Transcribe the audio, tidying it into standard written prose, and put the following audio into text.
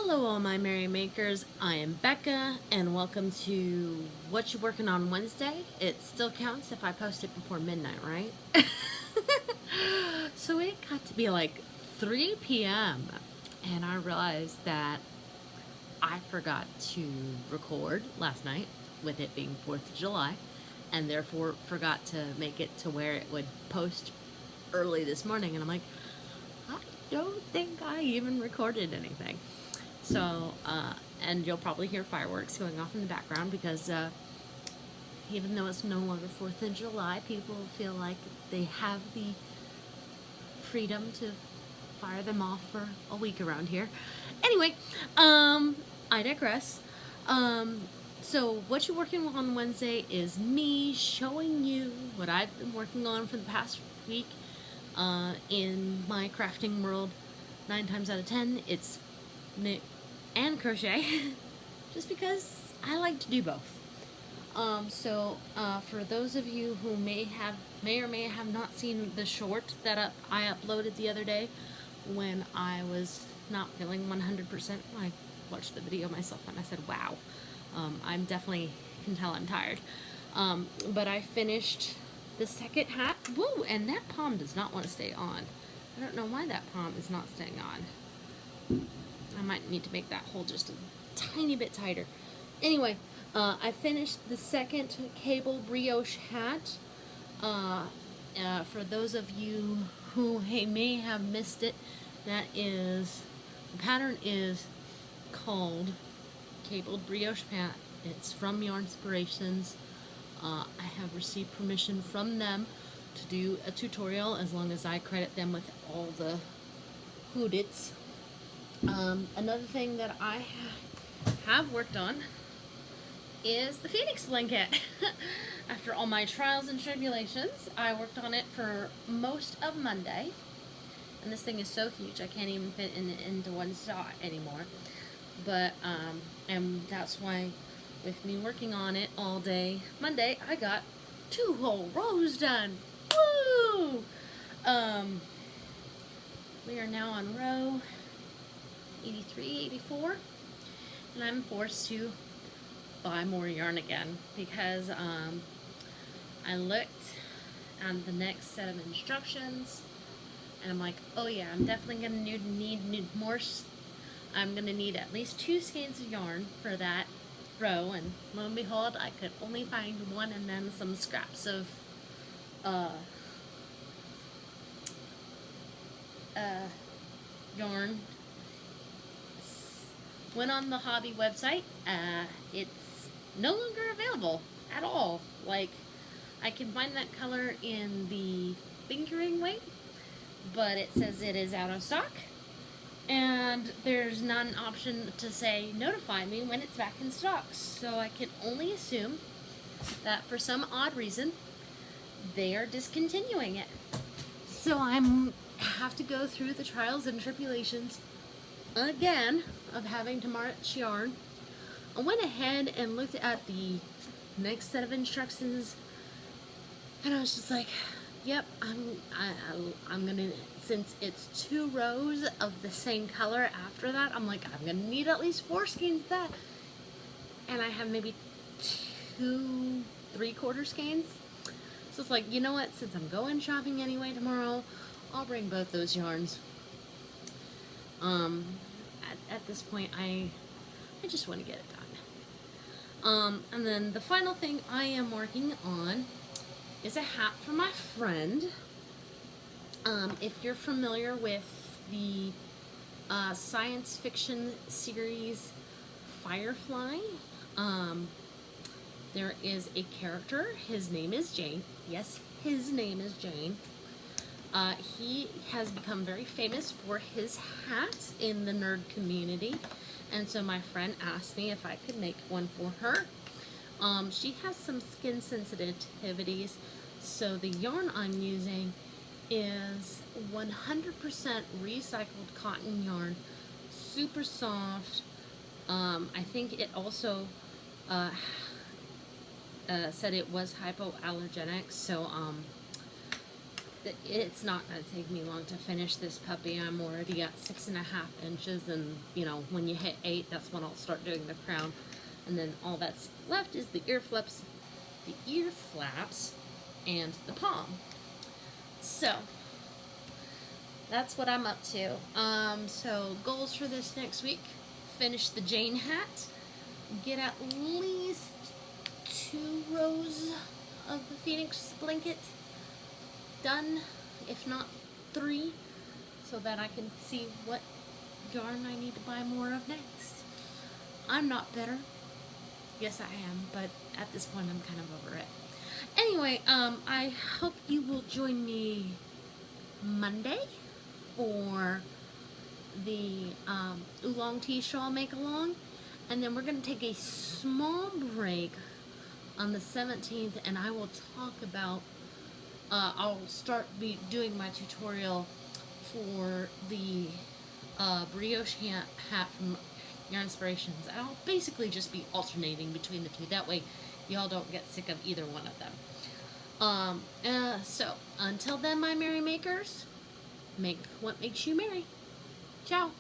Hello all my merry makers, I am Becca and welcome to What You Working On Wednesday. It still counts if I post it before midnight, right? So it got to be like 3 p.m. and I realized that I forgot to record last night with it being 4th of July and therefore forgot to make it to where it would post early this morning, and I'm like, I don't think I even recorded anything. So, and you'll probably hear fireworks going off in the background because even though it's no longer 4th of July, people feel like they have the freedom to fire them off for a week around here. Anyway, I digress. So what you're working on Wednesday is me showing you what I've been working on for the past week in my crafting world. 9 times out of 10, it's knit and crochet, just because I like to do both. For those of you who may or may have not seen the short that I uploaded the other day when I was not feeling 100%, I watched the video myself and I said, wow, I'm definitely can tell I'm tired. But I finished the second hat. Woo! And that palm does not want to stay on. I don't know why that palm is not staying on. I might need to make that hole just a tiny bit tighter. Anyway, I finished the second cable brioche hat. For those of you who may have missed it, the pattern is called Cabled Brioche Pat. It's from Yarn Inspirations. I have received permission from them to do a tutorial as long as I credit them with all the hoodits. Another thing that I have worked on is the Phoenix blanket. After all my trials and tribulations, I worked on it for most of Monday. And this thing is so huge, I can't even fit into one shot anymore. But, and that's why with me working on it all day Monday, I got 2 whole rows done. Woo! We are now on row 83, 84, and I'm forced to buy more yarn again because I looked at the next set of instructions and I'm like, oh yeah, I'm definitely going to need more. I'm going to need at least 2 skeins of yarn for that row, and lo and behold, I could only find 1 and then some scraps of yarn. Went on the hobby website. It's no longer available at all. Like, I can find that color in the fingering weight, but it says it is out of stock. And there's not an option to say notify me when it's back in stock. So I can only assume that for some odd reason they are discontinuing it. So I have to go through the trials and tribulations again of having to march yarn. I went ahead and looked at the next set of instructions and I was just like, yep, I'm gonna, since it's 2 rows of the same color after that, I'm like, I'm gonna need at least 4 skeins of that. And I have maybe 2 3/4 skeins. So it's like, you know what, since I'm going shopping anyway tomorrow, I'll bring both those yarns. At this point, I just want to get it done. And then the final thing I am working on is a hat for my friend. If you're familiar with the science fiction series Firefly, there is a character. His name is Jane. Yes, his name is Jane. He has become very famous for his hats in the nerd community, and so my friend asked me if I could make one for her. She has some skin sensitivities, so the yarn I'm using is 100% recycled cotton yarn, super soft. I think it also said it was hypoallergenic, so It's not going to take me long to finish this puppy. I'm already at 6.5 inches, and you know, when you hit 8, that's when I'll start doing the crown. And then all that's left is the ear flaps, and the palm. So that's what I'm up to. So goals for this next week: finish the Jane hat, get at least 2 rows of the Phoenix blanket done, if not 3, so that I can see what yarn I need to buy more of next. I'm not bitter. Yes, I am, but at this point I'm kind of over it. Anyway, I hope you will join me Monday for the oolong tea shawl make along, and then we're going to take a small break on the 17th, and I will talk about I'll start doing my tutorial for the brioche hat from Yarn Inspirations. I'll basically just be alternating between the two. That way y'all don't get sick of either one of them. So, until then, my merry makers, make what makes you merry. Ciao.